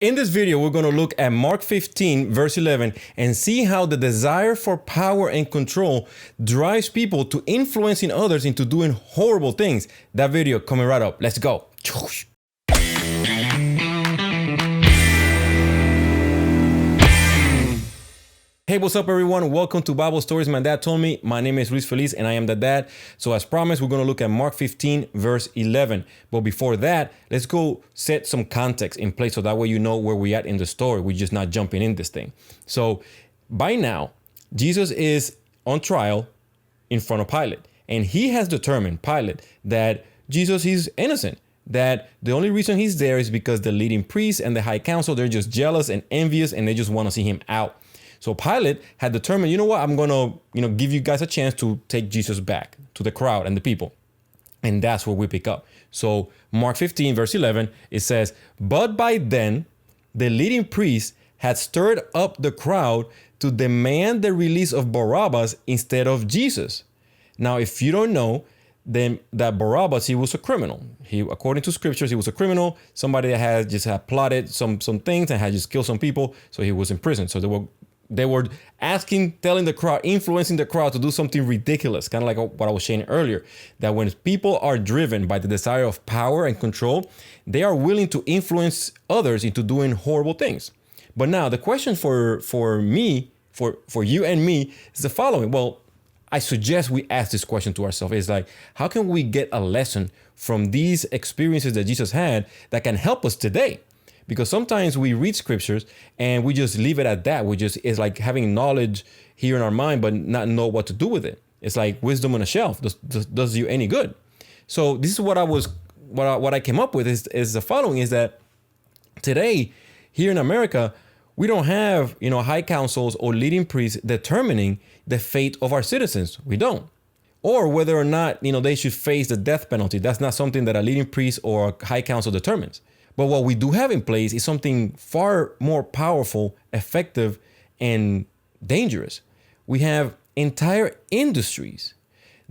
In this video, we're going to look at Mark 15, verse 11, and see how the desire for power and control drives people to influencing others into doing horrible things. That video coming right up. Let's go. Hey, what's up, everyone? Welcome to Bible Stories My Dad Told Me. My name is Luis Feliz, and I am the dad. So as promised, we're going to look at Mark 15, verse 11. But before that, let's go set some context in place so that way you know where we're at in the story. We're just not jumping in this thing. So by now, Jesus is on trial in front of Pilate. And he has determined, Pilate, that Jesus is innocent. That the only reason he's there is because the leading priests and the high council, they're just jealous and envious, and they just want to see him out. So Pilate had determined, you know what, I'm going to, give you guys a chance to take Jesus back to the crowd and the people. And that's where we pick up. So Mark 15, verse 11, it says, but by then, the leading priests had stirred up the crowd to demand the release of Barabbas instead of Jesus. Now, if you don't know, then that Barabbas, he was a criminal. He, according to scriptures, he was a criminal, somebody that had plotted some things and had just killed some people. So he was in prison. So they were telling the crowd, influencing the crowd to do something ridiculous, kind of like what I was saying earlier, that when people are driven by the desire of power and control, they are willing to influence others into doing horrible things. But now the question for you and me is the following. Well, I suggest we ask this question to ourselves. It's like, how can we get a lesson from these experiences that Jesus had that can help us today? Because sometimes we read scriptures and we just leave it at that. It's like having knowledge here in our mind, but not know what to do with it. It's like wisdom on a shelf. Does you any good? So this is what I came up with is the following, is that today here in America, we don't have, high councils or leading priests determining the fate of our citizens. We don't. Or whether or not, they should face the death penalty. That's not something that a leading priest or a high council determines. But what we do have in place is something far more powerful, effective, and dangerous. We have entire industries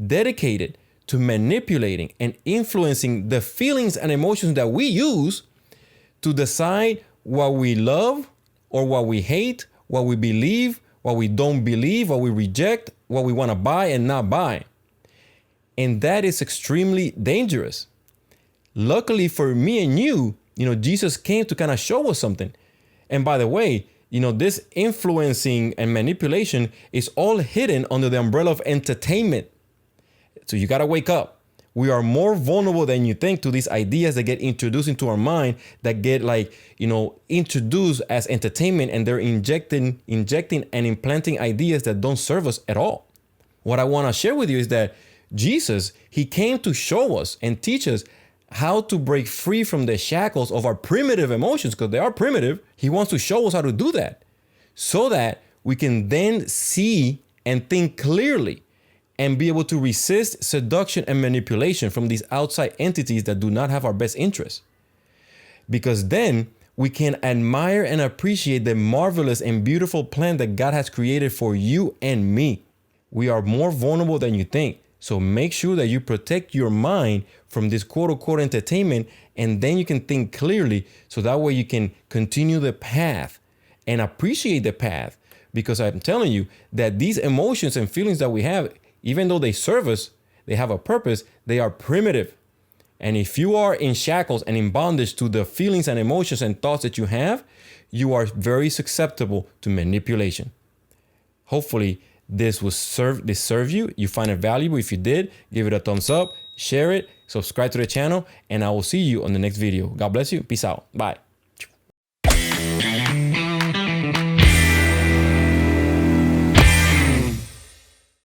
dedicated to manipulating and influencing the feelings and emotions that we use to decide what we love or what we hate, what we believe, what we don't believe, what we reject, what we want to buy and not buy. And that is extremely dangerous. Luckily for me and you, Jesus came to kind of show us something. And by the way, this influencing and manipulation is all hidden under the umbrella of entertainment. So you got to wake up. We are more vulnerable than you think to these ideas that get introduced into our mind, that get introduced as entertainment, and they're injecting and implanting ideas that don't serve us at all. What I want to share with you is that Jesus, he came to show us and teach us how to break free from the shackles of our primitive emotions, because they are primitive. He wants to show us how to do that so that we can then see and think clearly and be able to resist seduction and manipulation from these outside entities that do not have our best interests. Because then we can admire and appreciate the marvelous and beautiful plan that God has created for you and me. We are more vulnerable than you think. So make sure that you protect your mind from this quote unquote entertainment, and then you can think clearly, so that way you can continue the path and appreciate the path. Because I'm telling you that these emotions and feelings that we have, even though they serve us, they have a purpose, they are primitive. And if you are in shackles and in bondage to the feelings and emotions and thoughts that you have, you are very susceptible to manipulation. Hopefully, this serve you. You find it valuable. If you did, give it a thumbs up, share it, subscribe to the channel, and I will see you on the next video. God bless you. Peace out. Bye.